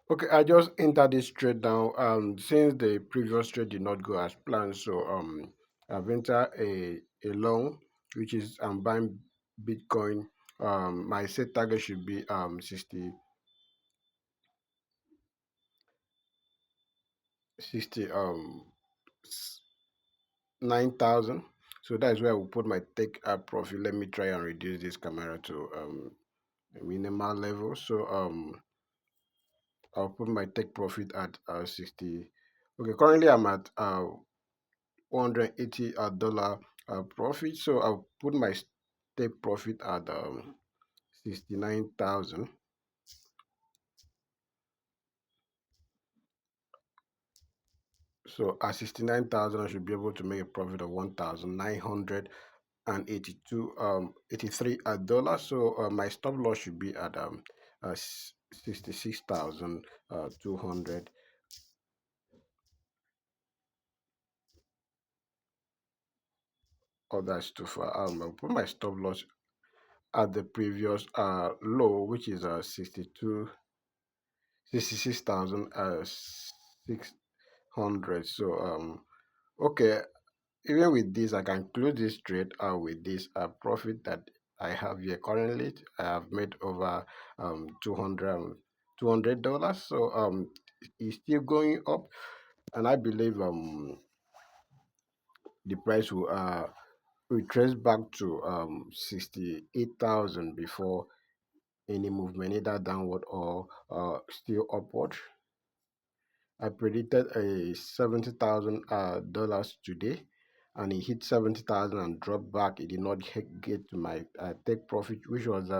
Okay, I just entered this trade now. Since the previous trade did not go as planned, so I've entered a long, which is buying Bitcoin. My set target should be 60 9,000. So that is where I will put my take profit. Let me try and reduce this camera to a minimal level. So I'll put my take profit at 60. Okay, currently I'm at 180 dollar profit. So I'll put my take profit at 69,000. So at 69,000, I should be able to make a profit of 1,982 83 dollars. So my stop loss should be at 66,200. Oh, that's too far. I'll put my stop loss at the previous low, which is 66,600. So okay, even with this, I can close this trade with this profit that I have here currently. I have made over 200 dollars. So it's still going up, and I believe the price will retrace back to 68,000 before any movement, either downward or still upward. I predicted a $70,000 dollars today, and it hit 70,000 and dropped back. It did not get to my take profit, which was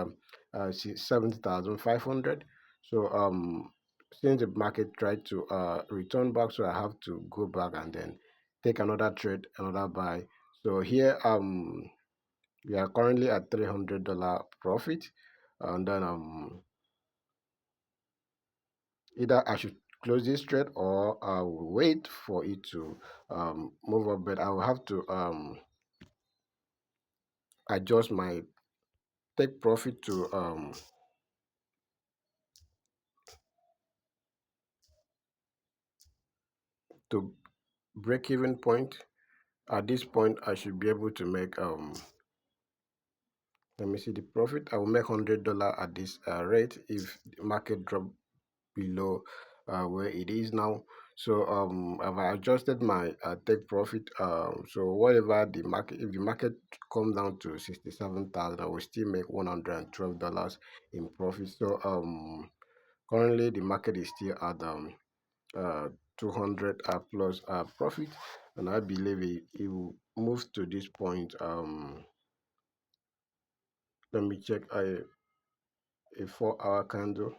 70,500. So since the market tried to return back, so I have to go back and then take another trade, another buy. So here we are currently at $300 profit, and then either I should close this trade or I will wait for it to move up, but I will have to adjust my take profit to break even point. At this point I should be able to make let me see the profit. I will make $100 at this rate if the market drop below where it is now. So I've adjusted my take profit. So whatever the market, if the market come down to 67,000, I will still make $112 in profit. So currently the market is still at uh 200 plus profit, and I believe it will move to this point. Let me check a 4 hour candle.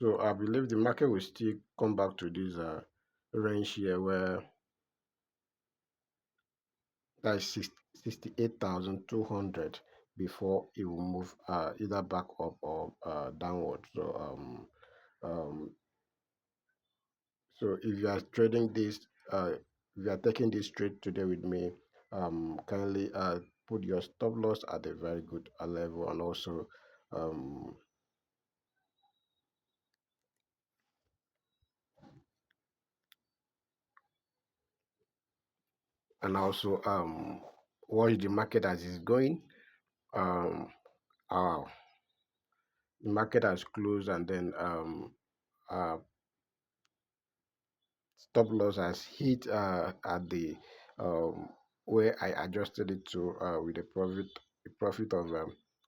So I believe the market will still come back to this range here where that is 68,200 before it will move either back up or downward. So if you are trading this, if you are taking this trade today with me, kindly put your stop loss at a very good level, um, and also watch the market as it's going. Um, uh, the market has closed, and then uh, stop loss has hit at the um, where I adjusted it to with a profit of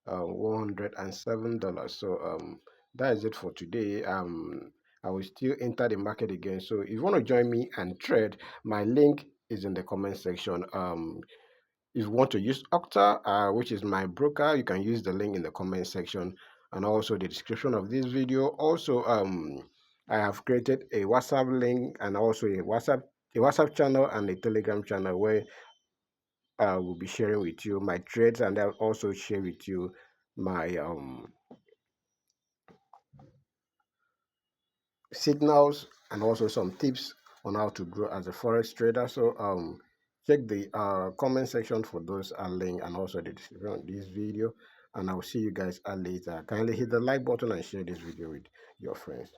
$107. So that is it for today. I will still enter the market again. So if you want to join me and trade, my link is in the comment section. If you want to use Okta, which is my broker, you can use the link in the comment section and also the description of this video. Also, I have created a WhatsApp link and also a WhatsApp channel and a Telegram channel where I will be sharing with you my trades, and I'll also share with you my signals and also some tips on how to grow as a forex trader. So check the comment section for those link and also the description of this video. and I will see you guys later. Kindly hit the like button and share this video with your friends.